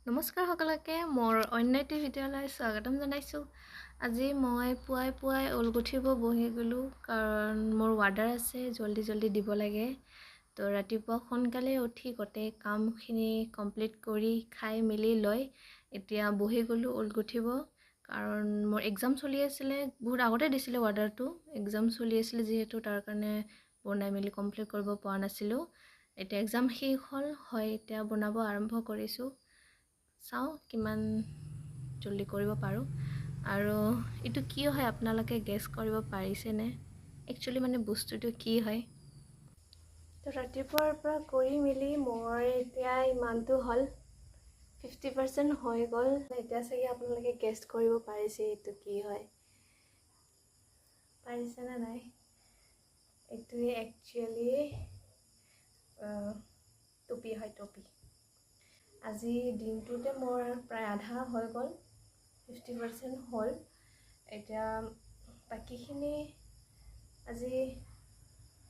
নমস্কাৰ সকলোকে মোৰ অন্য এটি ভিডিঅ'লৈ স্বাগতম জনাইছোঁ। আজি মই পুৱাই ঊল গুঠিব বহি গ'লোঁ কাৰণ মোৰ অৰ্ডাৰ আছে, জল্দি দিব লাগে। তো ৰাতিপুৱা সোনকালে উঠি গোটেই কামখিনি কমপ্লিট কৰি খাই মেলি লৈ এতিয়া বহি গ'লোঁ ঊল গুঠিব কাৰণ মোৰ এক্সাম চলি আছিলে। বহুত আগতে দিছিলে অৰ্ডাৰটো, এক্সাম চলি আছিলে যিহেতু তাৰ কাৰণে বনাই মেলি কমপ্লিট কৰিব পৰা নাছিলোঁ। এতিয়া এক্সাম শেষ হ'ল হয়, এতিয়া বনাব আৰম্ভ কৰিছোঁ। চাওঁ কিমান জল্দি কৰিব পাৰোঁ। আৰু এইটো কি হয় আপোনালোকে গেছ কৰিব পাৰিছেনে? একচুৱেলি মানে বস্তুটো কি হয়? তো ৰাতিপুৱাৰ পৰা কৰি মেলি মোৰ এতিয়া ইমানটো হ'ল, 50% হৈ গ'ল। এতিয়া চাগে আপোনালোকে গেছ কৰিব পাৰিছে এইটো কি হয়, পাৰিছেনে নাই? এইটোৱে একচুৱেলি টুপি হয়, টুপি। আজি দিনটোতে মোৰ প্ৰায় আধা হৈ গ'ল, 50% হ'ল। এতিয়া বাকীখিনি আজি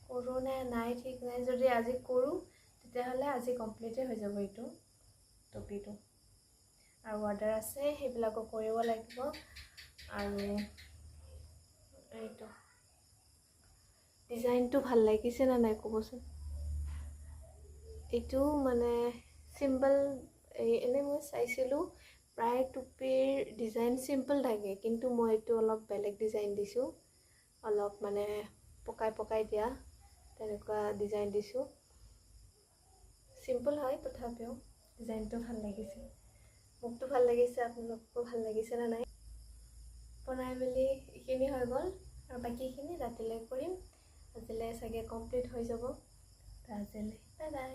কৰোঁ নে নাই ঠিক নাই। যদি আজি কৰোঁ তেতিয়াহ'লে আজি কমপ্লিটেই হৈ যাব এইটো টুপিটো। আৰু অৰ্ডাৰ আছে, সেইবিলাকো কৰিব লাগিব। আৰু এইটো ডিজাইনটো ভাল লাগিছে নে নাই ক'বচোন। এইটো মানে চিম্পল, এনেই মই চাইছিলোঁ প্ৰায় টুপিৰ ডিজাইন চিম্পল থাকে, কিন্তু মই এইটো অলপ বেলেগ ডিজাইন দিছোঁ। অলপ মানে পকাই দিয়া তেনেকুৱা ডিজাইন দিছোঁ। চিম্পল হয় তথাপিও ডিজাইনটো ভাল লাগিছে, মোকতো ভাল লাগিছে, আপোনালোককো ভাল লাগিছে নে নাই। বনাই মেলি এইখিনি হৈ গ'ল আৰু বাকীখিনি ৰাতিলৈ কৰিম। আজিলৈ চাগে কমপ্লিট হৈ যাব। আজিলৈ বাই বাই।